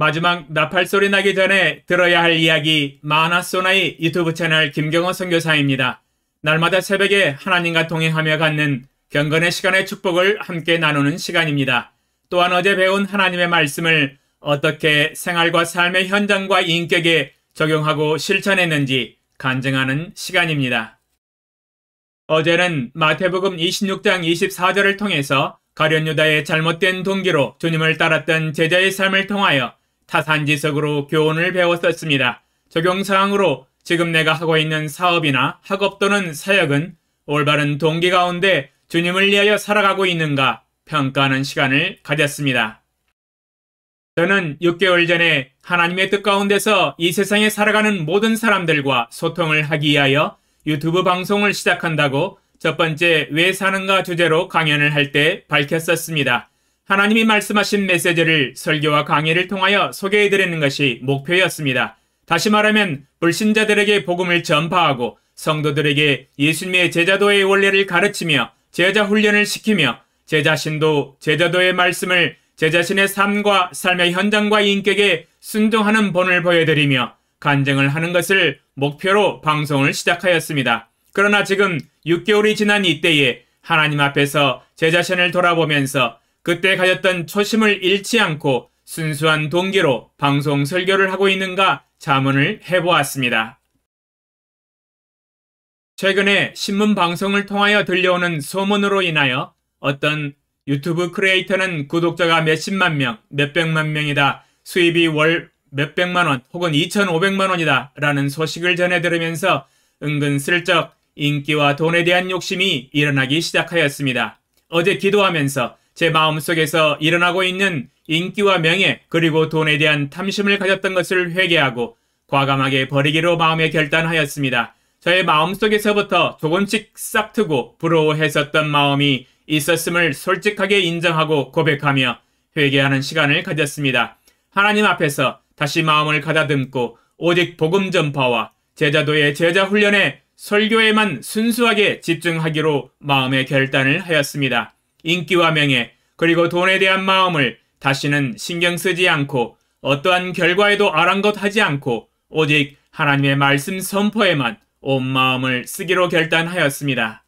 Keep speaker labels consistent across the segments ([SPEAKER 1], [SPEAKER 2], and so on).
[SPEAKER 1] 마지막 나팔 소리 나기 전에 들어야 할 이야기 마하나소나의 유튜브 채널 김경호 선교사입니다. 날마다 새벽에 하나님과 동행하며 갖는 경건의 시간의 축복을 함께 나누는 시간입니다. 또한 어제 배운 하나님의 말씀을 어떻게 생활과 삶의 현장과 인격에 적용하고 실천했는지 간증하는 시간입니다. 어제는 마태복음 26장 24절을 통해서 가룟 유다의 잘못된 동기로 주님을 따랐던 제자의 삶을 통하여 타산지석으로 교훈을 배웠었습니다. 적용사항으로 지금 내가 하고 있는 사업이나 학업 또는 사역은 올바른 동기 가운데 주님을 위하여 살아가고 있는가 평가하는 시간을 가졌습니다. 저는 6개월 전에 하나님의 뜻 가운데서 이 세상에 살아가는 모든 사람들과 소통을 하기 위하여 유튜브 방송을 시작한다고 첫 번째 왜 사는가 주제로 강연을 할 때 밝혔었습니다. 하나님이 말씀하신 메시지를 설교와 강의를 통하여 소개해드리는 것이 목표였습니다. 다시 말하면 불신자들에게 복음을 전파하고 성도들에게 예수님의 제자도의 원리를 가르치며 제자 훈련을 시키며 제 자신도 제자도의 말씀을 제 자신의 삶과 삶의 현장과 인격에 순종하는 본을 보여드리며 간증을 하는 것을 목표로 방송을 시작하였습니다. 그러나 지금 6개월이 지난 이때에 하나님 앞에서 제 자신을 돌아보면서 그때 가졌던 초심을 잃지 않고 순수한 동기로 방송 설교를 하고 있는가 자문을 해보았습니다. 최근에 신문 방송을 통하여 들려오는 소문으로 인하여 어떤 유튜브 크리에이터는 구독자가 몇십만 명, 몇백만 명이다. 수입이 월 몇백만 원 혹은 2,500만 원이다 라는 소식을 전해 들으면서 은근슬쩍 인기와 돈에 대한 욕심이 일어나기 시작하였습니다. 어제 기도하면서 제 마음속에서 일어나고 있는 인기와 명예 그리고 돈에 대한 탐심을 가졌던 것을 회개하고 과감하게 버리기로 마음에 결단하였습니다. 저의 마음속에서부터 조금씩 싹트고 부러워했었던 마음이 있었음을 솔직하게 인정하고 고백하며 회개하는 시간을 가졌습니다. 하나님 앞에서 다시 마음을 가다듬고 오직 복음 전파와 제자도의 제자 훈련에 설교에만 순수하게 집중하기로 마음의 결단을 하였습니다. 인기와 명예 그리고 돈에 대한 마음을 다시는 신경 쓰지 않고 어떠한 결과에도 아랑곳하지 않고 오직 하나님의 말씀 선포에만 온 마음을 쓰기로 결단하였습니다.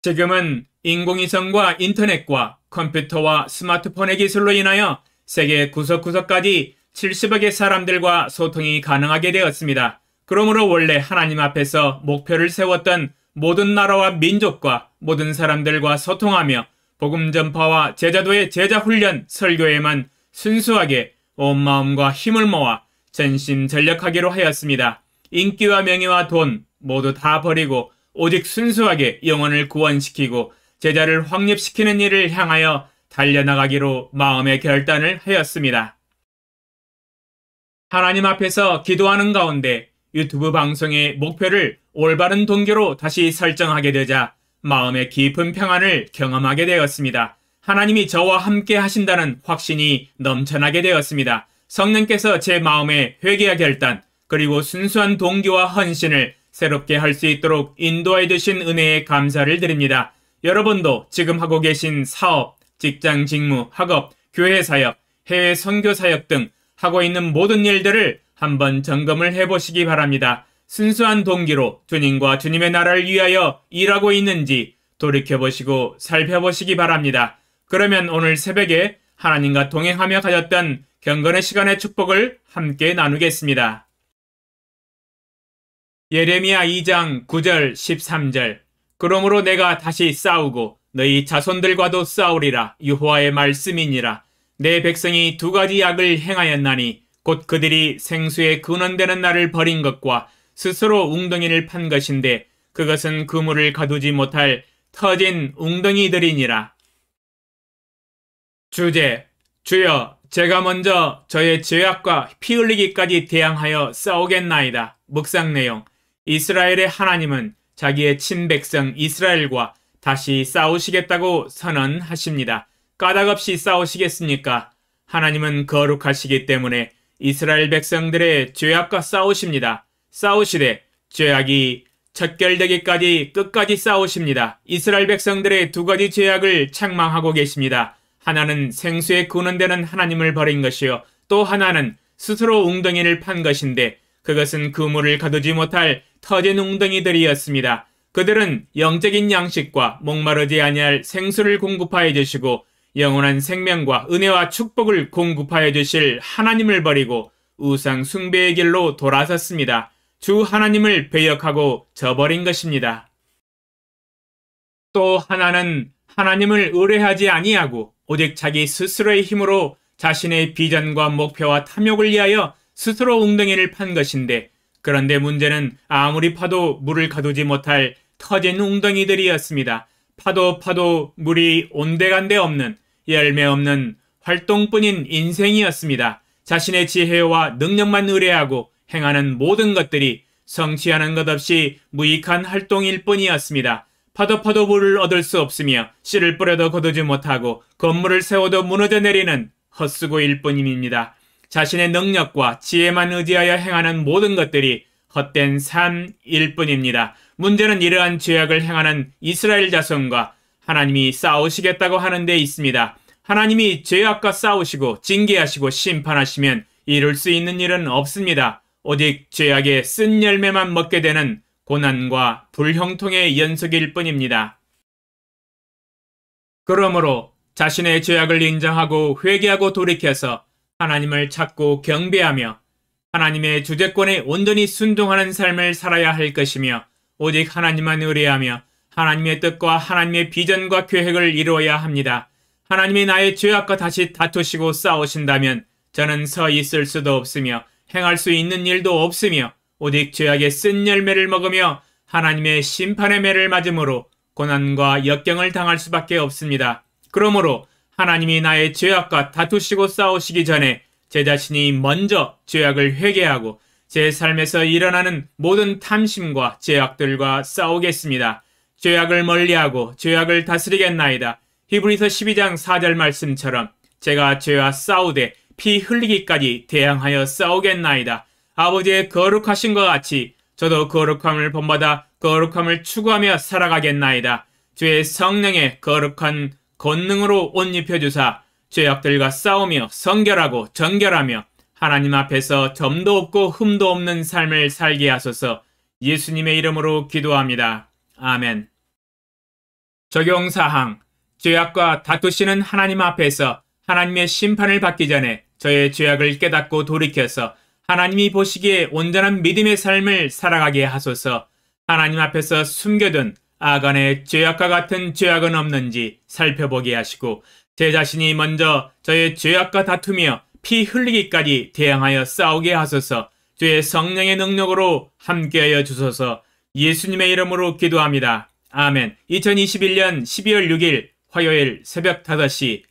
[SPEAKER 1] 지금은 인공위성과 인터넷과 컴퓨터와 스마트폰의 기술로 인하여 세계 구석구석까지 70억의 사람들과 소통이 가능하게 되었습니다. 그러므로 원래 하나님 앞에서 목표를 세웠던 모든 나라와 민족과 모든 사람들과 소통하며 복음 전파와 제자도의 제자 훈련 설교에만 순수하게 온 마음과 힘을 모아 전심전력하기로 하였습니다. 인기와 명예와 돈 모두 다 버리고 오직 순수하게 영혼을 구원시키고 제자를 확립시키는 일을 향하여 달려나가기로 마음의 결단을 하였습니다. 하나님 앞에서 기도하는 가운데 유튜브 방송의 목표를 올바른 동기로 다시 설정하게 되자 마음의 깊은 평안을 경험하게 되었습니다. 하나님이 저와 함께 하신다는 확신이 넘쳐나게 되었습니다. 성령께서 제 마음의 회개와 결단 그리고 순수한 동기와 헌신을 새롭게 할 수 있도록 인도해 주신 은혜에 감사를 드립니다. 여러분도 지금 하고 계신 사업, 직장 직무, 학업, 교회 사역, 해외 선교 사역 등 하고 있는 모든 일들을 한번 점검을 해보시기 바랍니다. 순수한 동기로 주님과 주님의 나라를 위하여 일하고 있는지 돌이켜보시고 살펴보시기 바랍니다. 그러면 오늘 새벽에 하나님과 동행하며 가졌던 경건의 시간의 축복을 함께 나누겠습니다. 예레미야 2장 9절 13절 그러므로 내가 다시 싸우고 너희 자손들과도 싸우리라 여호와의 말씀이니라. 내 백성이 두 가지 악을 행하였나니 곧 그들이 생수에 근원되는 나를 버린 것과 스스로 웅덩이를 판 것인데 그것은 그물을 가두지 못할 터진 웅덩이들이니라. 주제 주여 제가 먼저 저의 죄악과 피 흘리기까지 대항하여 싸우겠나이다. 묵상 내용 이스라엘의 하나님은 자기의 친백성 이스라엘과 다시 싸우시겠다고 선언하십니다. 까닭없이 싸우시겠습니까? 하나님은 거룩하시기 때문에 이스라엘 백성들의 죄악과 싸우십니다. 싸우시되 죄악이 척결되기까지 끝까지 싸우십니다. 이스라엘 백성들의 두 가지 죄악을 책망하고 계십니다. 하나는 생수에 구는 데는 하나님을 버린 것이요 또 하나는 스스로 웅덩이를 판 것인데 그것은 그물을 가두지 못할 터진 웅덩이들이었습니다. 그들은 영적인 양식과 목마르지 아니할 생수를 공급하여 주시고 영원한 생명과 은혜와 축복을 공급하여 주실 하나님을 버리고 우상 숭배의 길로 돌아섰습니다. 주 하나님을 배역하고 저버린 것입니다. 또 하나는 하나님을 의뢰하지 아니하고 오직 자기 스스로의 힘으로 자신의 비전과 목표와 탐욕을 위하여 스스로 웅덩이를 판 것인데 그런데 문제는 아무리 파도 물을 가두지 못할 터진 웅덩이들이었습니다. 파도 물이 온데간데 없는 열매 없는 활동뿐인 인생이었습니다. 자신의 지혜와 능력만 의뢰하고 행하는 모든 것들이 성취하는 것 없이 무익한 활동일 뿐이었습니다. 파도 물을 얻을 수 없으며 씨를 뿌려도 거두지 못하고 건물을 세워도 무너져 내리는 헛수고일 뿐입니다. 자신의 능력과 지혜만 의지하여 행하는 모든 것들이 헛된 삶일 뿐입니다. 문제는 이러한 죄악을 행하는 이스라엘 자손과 하나님이 싸우시겠다고 하는 데 있습니다. 하나님이 죄악과 싸우시고 징계하시고 심판하시면 이룰 수 있는 일은 없습니다. 오직 죄악의 쓴 열매만 먹게 되는 고난과 불형통의 연속일 뿐입니다. 그러므로 자신의 죄악을 인정하고 회개하고 돌이켜서 하나님을 찾고 경배하며 하나님의 주재권에 온전히 순종하는 삶을 살아야 할 것이며 오직 하나님만 의뢰하며 하나님의 뜻과 하나님의 비전과 계획을 이루어야 합니다. 하나님이 나의 죄악과 다시 다투시고 싸우신다면 저는 서 있을 수도 없으며 행할 수 있는 일도 없으며 오직 죄악의 쓴 열매를 먹으며 하나님의 심판의 매를 맞음으로 고난과 역경을 당할 수밖에 없습니다. 그러므로 하나님이 나의 죄악과 다투시고 싸우시기 전에 제 자신이 먼저 죄악을 회개하고 제 삶에서 일어나는 모든 탐심과 죄악들과 싸우겠습니다. 죄악을 멀리하고 죄악을 다스리겠나이다. 히브리서 12장 4절 말씀처럼 제가 죄와 싸우되 피 흘리기까지 대항하여 싸우겠나이다. 아버지의 거룩하신 것 같이 저도 거룩함을 본받아 거룩함을 추구하며 살아가겠나이다. 주의 성령의 거룩한 권능으로 옷 입혀주사 죄악들과 싸우며 성결하고 정결하며 하나님 앞에서 점도 없고 흠도 없는 삶을 살게 하소서. 예수님의 이름으로 기도합니다. 아멘. 적용사항. 죄악과 다투시는 하나님 앞에서 하나님의 심판을 받기 전에 저의 죄악을 깨닫고 돌이켜서 하나님이 보시기에 온전한 믿음의 삶을 살아가게 하소서. 하나님 앞에서 숨겨둔 아간의 죄악과 같은 죄악은 없는지 살펴보게 하시고 제 자신이 먼저 저의 죄악과 다투며 피 흘리기까지 대항하여 싸우게 하소서. 주의 성령의 능력으로 함께하여 주소서. 예수님의 이름으로 기도합니다. 아멘. 2021년 12월 6일 화요일 새벽 5시